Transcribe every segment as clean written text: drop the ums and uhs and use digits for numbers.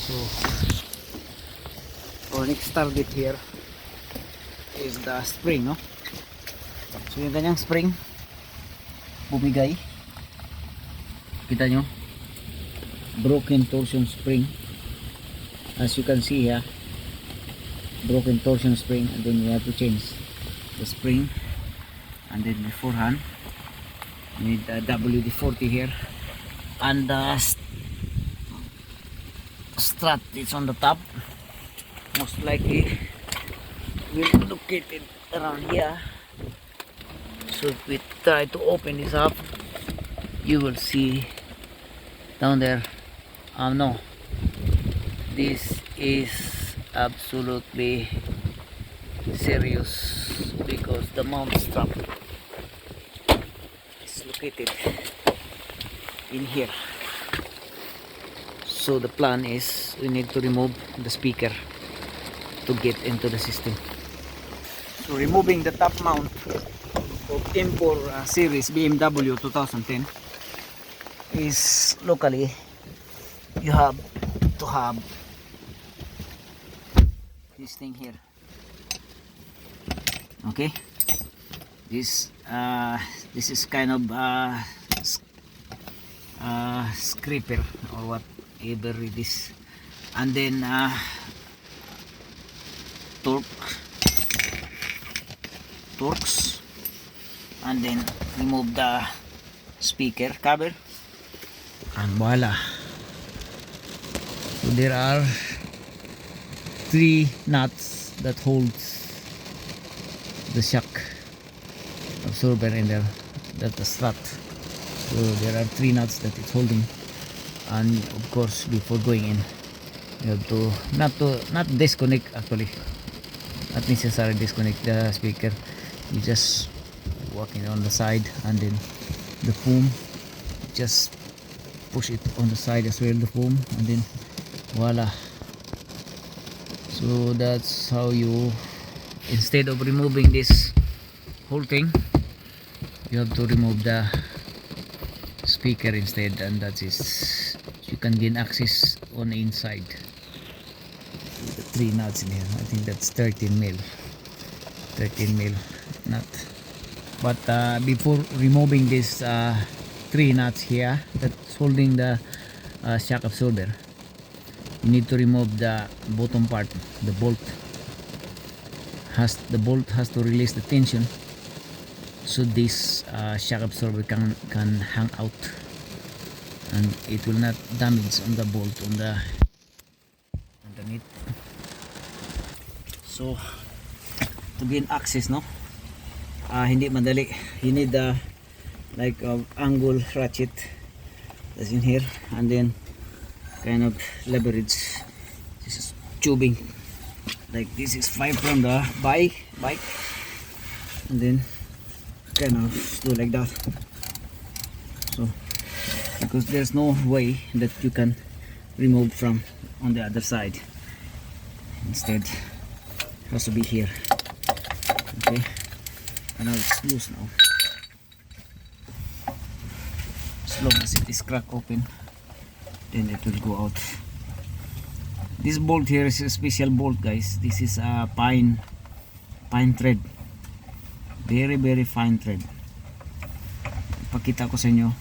So our next target here is the spring, no? So yung kanyang spring bumigay, kita nyo, broken torsion spring, as you can see here, broken torsion spring, and then we have to change the spring, and then beforehand need the WD-40 here, and the strut is on the top, most likely will located around here. So if we try to open this up, you will see down there, no, this is absolutely serious because the mount strap is located in here. So the plan is we need to remove the speaker to get into the system. So removing the top mount of M4 series BMW 2010 is locally you have to have this thing here. Okay, this is kind of scraper or whatever it is, and then torques, and then remove the speaker cover, and voila. So there are 3 nuts that holds the shock absorber in there, that the strut. So there are 3 nuts that it's holding, and of course before going in you have to not disconnect, actually not necessary disconnect the speaker. You just walk it on the side, and then the foam, just push it on the side as well, the foam, and then voila. So that's how you, instead of removing this whole thing, you have to remove the speaker instead, and that is, you can gain access on the inside. The 3 nuts in here, I think that's 13 mil nut. But before removing this 3 nuts here that's holding the shock absorber, you need to remove the bottom part, the bolt. The bolt has to release the tension, so this shock absorber can hang out, and it will not damage on the bolt on the underneath. So to gain access, no, hindi madali. You need like angle ratchet that's in here, and then kind of leverage. This is tubing, like this is 5 from the bike, and then kind of do like that. So because there's no way that you can remove from on the other side, instead it has to be here. Okay, and now it's loose now. As long as it is crack open, then it will go out. This bolt here is a special bolt, guys. This is a pine thread, very fine thread. Pakita ko sa inyo.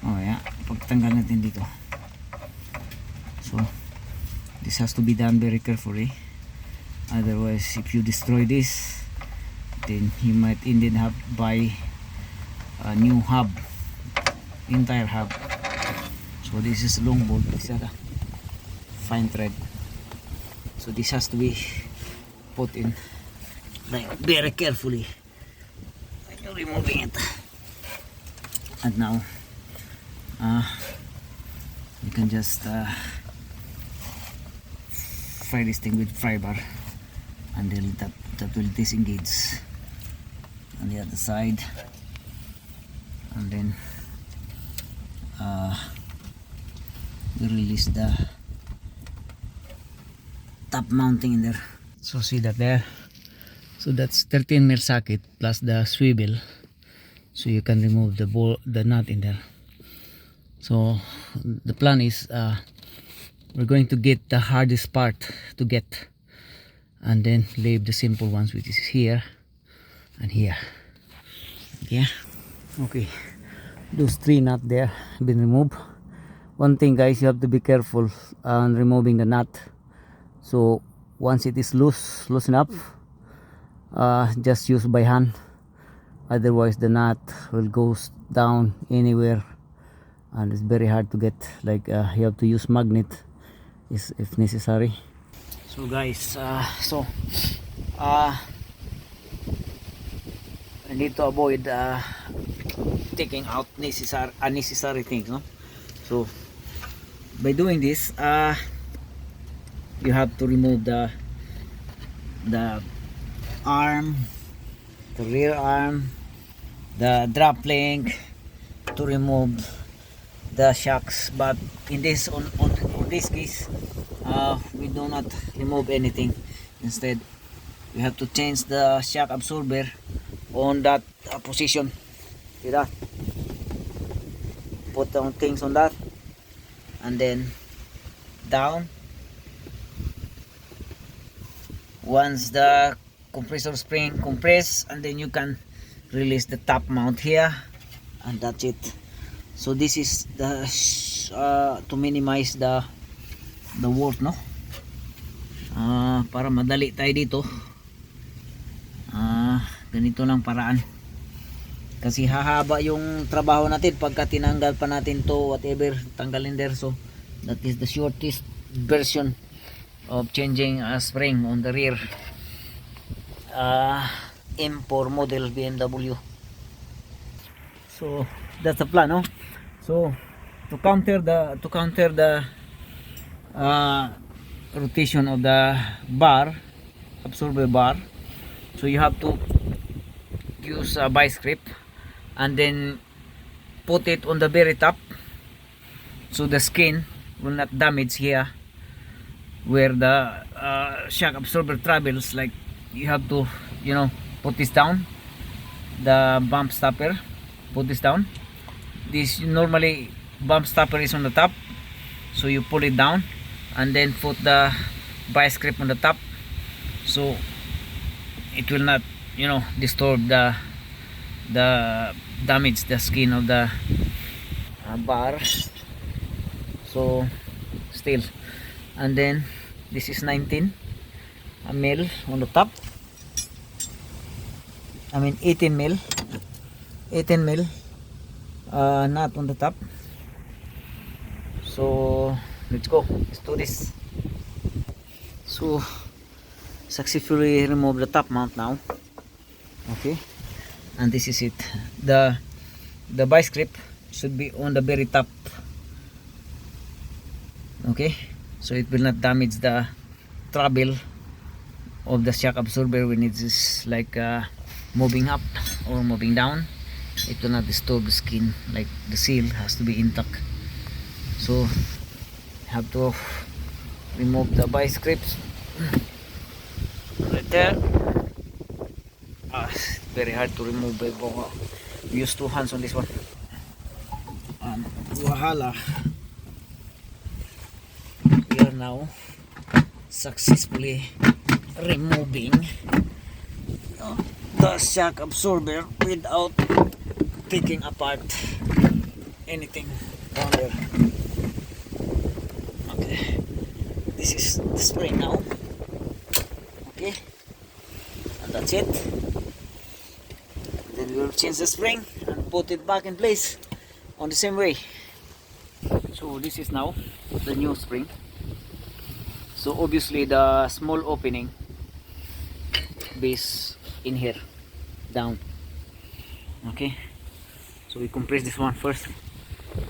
Oh yeah, pagtanggal natin dito. So this has to be done very carefully, otherwise if you destroy this, then you might indeed have to buy a new hub, entire hub. So this is a long bolt, this is a fine thread, so this has to be put in like very carefully when you're removing it. And now you can just fry this thing with fry bar, and then that will disengage on the other side, and then we release the top mounting in there. So see that there, so that's 13 mil socket plus the swivel, so you can remove the nut in there. So the plan is we're going to get the hardest part to get, and then leave the simple ones, which is here and here. Yeah, okay, those three nuts there been removed. One thing, guys, you have to be careful on removing the nut. So once it is loose enough, just use by hand, otherwise the nut will go down anywhere, and it's very hard to get. Like you have to use magnet if necessary. So guys, I need to avoid taking out unnecessary things, no? So by doing this, you have to remove the arm, the rear arm, the drop link, to remove the shocks. But in this on this case, we do not remove anything. Instead, we have to change the shock absorber on that position. See that? Put down things on that, and then down. Once the compressor spring compress, and then you can release the top mount here, and that's it. So this is the to minimize the work, no? Para madali tayo dito, ganito lang paraan, kasi hahaba yung trabaho natin pagka tinanggal pa natin to, whatever tanggalin there. So that is the shortest version of changing a spring on the rear M4 model BMW. So that's the plan, no? So to counter the rotation of the bar, absorber bar, so you have to use a vice grip and then put it on the very top, so the skin will not damage here where the shock absorber travels. Like, you have to, you know, put this down, the bump stopper, put this down. This normally bump stopper is on the top, so you pull it down and then put the vice grip on the top, so it will not, you know, disturb the damage the skin of the bar. So still, and then this is 19 mil on the top, I mean 18 mil nut on the top. So let's go, let's do this. So successfully remove the top mount now. Okay, and this is it. The vice grip should be on the very top. Okay, so it will not damage the trouble of the shock absorber when it is like moving up or moving down. It will not disturb the skin, like the seal has to be intact. So have to remove the vice grips right there. Very hard to remove by use two hands on this one. Wahala. We are now successfully removing the shock absorber without taking apart anything down there. Okay, this is the spring now. Okay, and that's it. Then we will change the spring and put it back in place on the same way. So this is now the new spring. So obviously the small opening base in here down. Okay, so we compress this one first,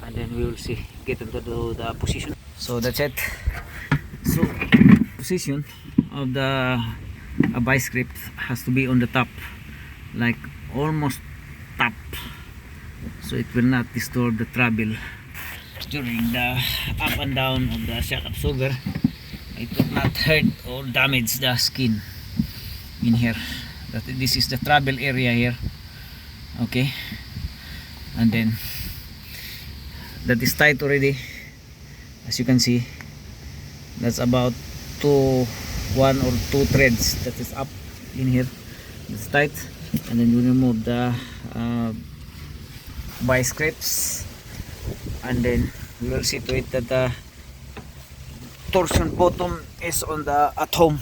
and then we will see, get into the position. So that's it. So position of the vice grip has to be on the top, like almost top, so it will not disturb the trouble during the up and down of the shock absorber. It will not hurt or damage the skin in here. This is the trouble area here. Okay, and then that is tight already, as you can see. That's about two, one or two threads that is up in here. It's tight, and then you remove the vice grips, and then we will see to it that the torsion bottom is on the at home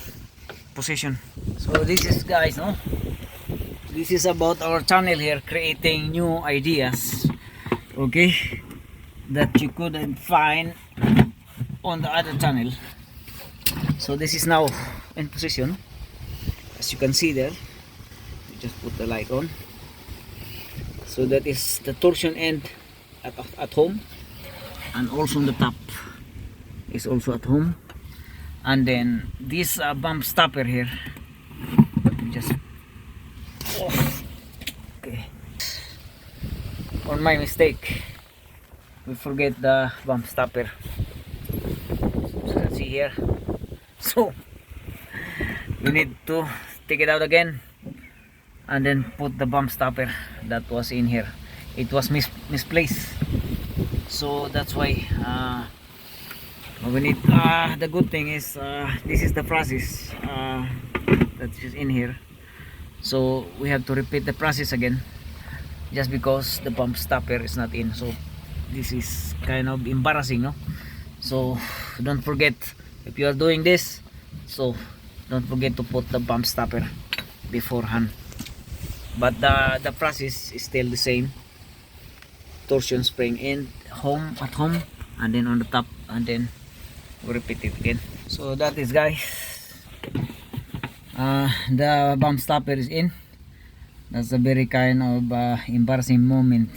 position. So this is, guys, no, this is about our channel here, creating new ideas, okay, that you couldn't find on the other channel. So this is now in position, as you can see there. You just put the light on. So that is the torsion end at home, and also on the top is also at home. And then this bump stopper here, just off. Okay, on my mistake, we forget the bump stopper. So let's see here. So we need to take it out again, and then put the bump stopper that was in here. It was misplaced, so that's why we need the good thing is this is the process that is in here, so we have to repeat the process again just because the bump stopper is not in. So this is kind of embarrassing, no? So don't forget, if you are doing this, so don't forget to put the bump stopper beforehand. But the process is still the same. Torsion spring in at home, and then on the top, and then we repeat it again. So that is, guys, the bump stopper is in. That's a very kind of embarrassing moment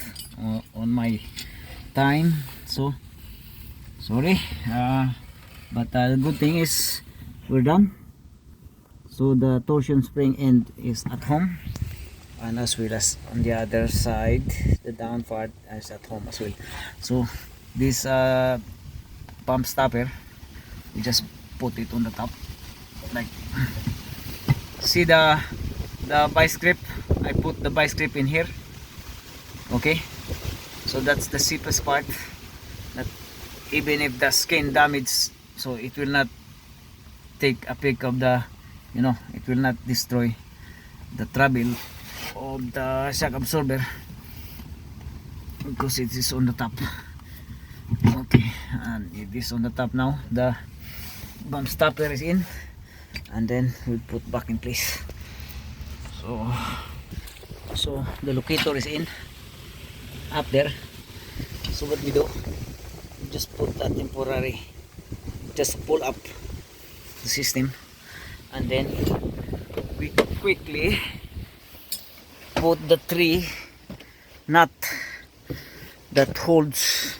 on my time, so sorry, but the good thing is we're done. So the torsion spring end is at home, and as well as on the other side, the down part is at home as well. So this bump stopper, we just put it on the top, like, see the vice grip. I put the vice grip in here, okay. So that's the safest part, that even if the skin damage, so it will not take a pick of the, you know, it will not destroy the trouble of the shock absorber, because it is on the top. Okay, and it is on the top now. The bump stopper is in, and then we put back in place. So the locator is in up there. So what we do, we just put that temporary, just pull up the system, and then we quickly put the 3 nut that holds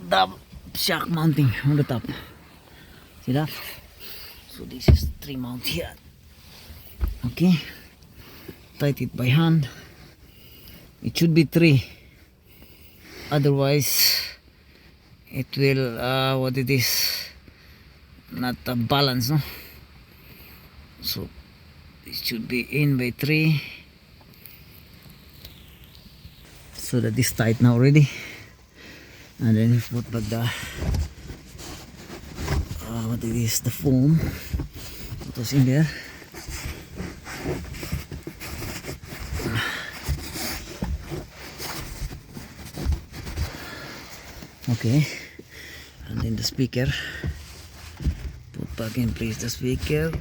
the shock mounting on the top. See that? So this is 3 mount here. Okay, tight it by hand. It should be 3, otherwise it will what it is, not balance, no? So it should be in by 3, so that is tight now already. And then we put back the what it is, the foam that was in there. Okay, and then the speaker, put back in place the speaker.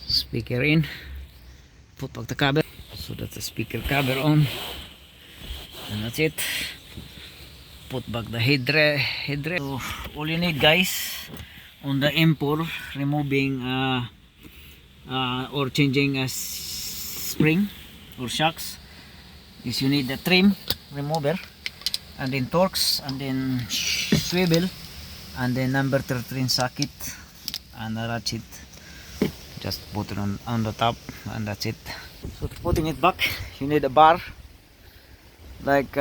Speaker in, put back the cover. So that's the speaker cover on, and that's it. Put back the headrest. So all you need, guys, on the M4, removing or changing a spring or shocks, is you need the trim remover, and then torques, and then swivel, and then number 13 socket, and a ratchet. Just put it on the top, and that's it. So to putting it back, you need a bar, like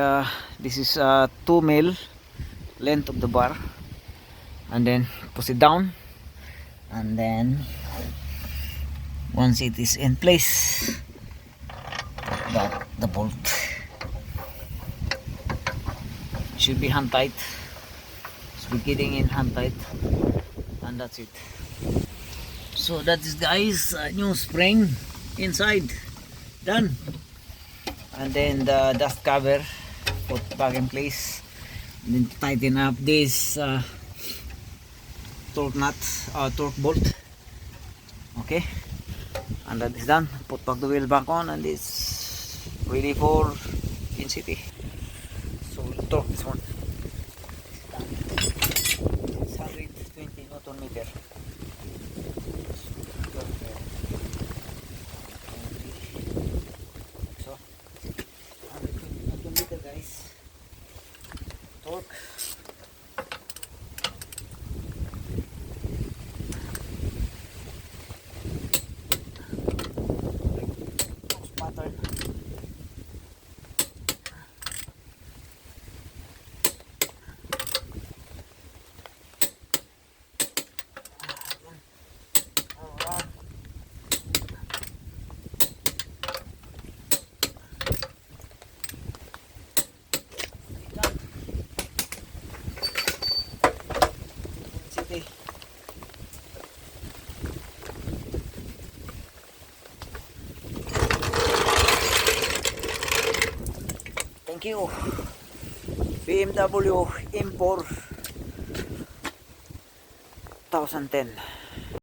this is 2 mil length of the bar, and then push it down, and then Once it is in place, that the bolt should be hand tight, should be getting in hand tight, and that's it. So that is, guys, new spring inside done, and then the dust cover put back in place, and then tighten up this torque nut, torque bolt. Okay, and that is done. Put back the wheel back on, and it's ready for in city. So we'll torque this one. It's 120 Newton meter. So 120 Newton meter, guys. Torque. Pattern. City. Thank you, BMW M4 1010.